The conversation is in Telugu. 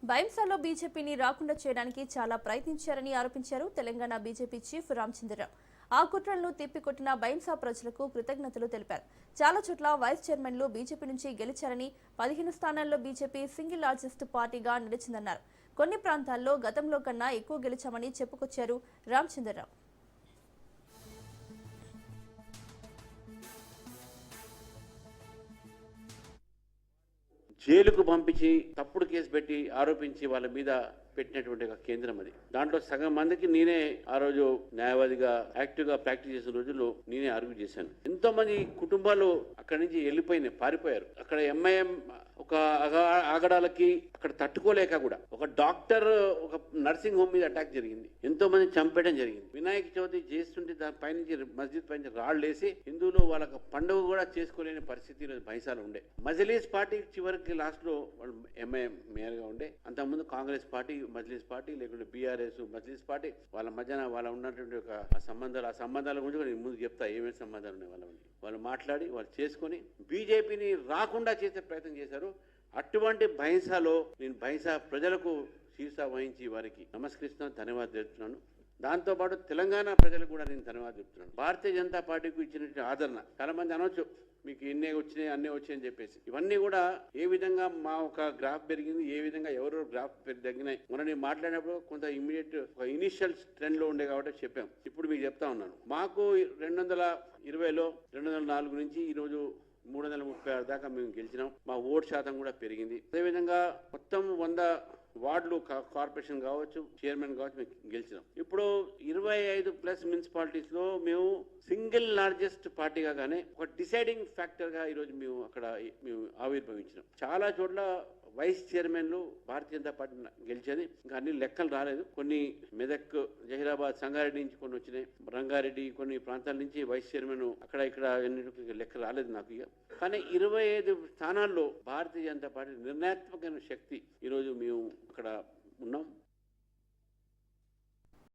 బైంసాలో బీజేపీని రాకుండా చేయడానికి చాలా ప్రయత్నించారని ఆరోపించారు తెలంగాణ బీజేపీ చీఫ్ రామచంద్రరావు. ఆ కుట్రలను తిప్పికొట్టిన బైంసా ప్రజలకు కృతజ్ఞతలు తెలిపారు. చాలా చోట్ల వైస్ చైర్మన్లు బీజేపీ నుంచి గెలిచారని, 15 స్థానాల్లో బీజేపీ సింగిల్ లార్జెస్ట్ పార్టీగా నిలిచిందన్నారు. కొన్ని ప్రాంతాల్లో గతంలో కన్నా ఎక్కువ గెలిచామని చెప్పుకొచ్చారు రామచంద్రరావు. జైలుకు పంపించి తప్పుడు కేసు పెట్టి ఆరోపించి వాళ్ళ మీద పెట్టినటువంటి ఒక కేంద్రం అది. దాంట్లో సగం మందికి నేనే ఆ రోజు న్యాయవాదిగా యాక్టివ్ గా ప్రాక్టీస్ చేసిన రోజుల్లో నేనే ఆర్గ్యూ చేశాను. ఎంతో మంది కుటుంబాలు అక్కడి నుంచి వెళ్ళిపోయినాయి, పారిపోయారు. అక్కడ ఎంఐఎం ఒక ఆగడాలకి అక్కడ తట్టుకోలేక కూడా ఒక డాక్టర్ ఒక నర్సింగ్ హోమ్ మీద అటాక్ జరిగింది, ఎంతో మంది చంపేయడం జరిగింది. వినాయక చవితి చేస్తుంటే దాని పైనుంచి మస్జిద్ పైన రాళ్లేసి హిందువులు వాళ్ళకి పండుగ కూడా చేసుకోలేని పరిస్థితి బైంసాలో ఉండే. మజ్లీస్ పార్టీ చివరికి లాస్ట్ లో వాళ్ళు ఎంఐఎం మేయర్ గా ఉండే. అంతకుముందు కాంగ్రెస్ పార్టీ, మజ్లీస్ పార్టీ, లేకుంటే బీఆర్ఎస్ మజ్లీస్ పార్టీ వాళ్ళ మధ్యన వాళ్ళ ఉన్నటువంటి ఒక ఆ సంబంధాల గురించి నేను ముందు చెప్తా ఏమేమి సంబంధాలు ఉన్నాయి వాళ్ళు మాట్లాడి వాళ్ళు చేసుకొని బీజేపీని రాకుండా చేసే ప్రయత్నం చేశారు. అటువంటి బైంసాలో నేను బైంసా ప్రజలకు శీర్ష వహించి వారికి నమస్కరిస్తున్నాను, ధన్యవాదాలు తెలుపుతున్నాను. దాంతోపాటు తెలంగాణ ప్రజలకు కూడా నేను ధన్యవాదాలు చెప్తున్నాను. భారతీయ జనతా పార్టీకి ఇచ్చినటువంటి ఆదరణ, చాలా మంది అనొచ్చు మీకు ఇన్నే వచ్చినాయి అన్నీ వచ్చాయని చెప్పేసి, ఇవన్నీ కూడా ఏ విధంగా మా ఒక గ్రాఫ్ పెరిగింది, ఏ విధంగా ఎవరో గ్రాఫ్ తగ్గినాయి. మొన్న నేను మాట్లాడినప్పుడు కొంత ఇమీడియట్ ఒక ఇనిషియల్ ట్రెండ్ లో ఉండే కాబట్టి చెప్పాం. ఇప్పుడు మీకు చెప్తా ఉన్నాను, మాకు 2020లో 204 నుంచి ఈరోజు 336 దాకా మేము గెలిచినాం. మా ఓటు శాతం కూడా పెరిగింది. అదేవిధంగా మొత్తం 100 వార్డులు కార్పొరేషన్ కావచ్చు, చైర్మన్ కావచ్చు మేము గెలిచినాం. ఇప్పుడు 25+ మున్సిపాలిటీస్ లో మేము సింగిల్ లార్జెస్ట్ పార్టీగా గానే ఒక డిసైడింగ్ ఫ్యాక్టర్ గా ఈరోజు మేము ఆవిర్భవించినాం. చాలా చోట్ల వైస్ చైర్మన్లు భారతీయ జనతా పార్టీ గెలిచేది. ఇంకా అన్ని లెక్కలు రాలేదు. కొన్ని మెదక్, జహీరాబాద్, సంగారెడ్డి నుంచి కొన్ని వచ్చినాయి, రంగారెడ్డి కొన్ని ప్రాంతాల నుంచి వైస్ చైర్మన్ అక్కడ ఇక్కడ లెక్క రాలేదు నాకు. ఇక కానీ 25 స్థానాల్లో భారతీయ జనతా పార్టీ నిర్ణయాత్మకమైన శక్తి ఈరోజు మేము అక్కడ ఉన్నాం.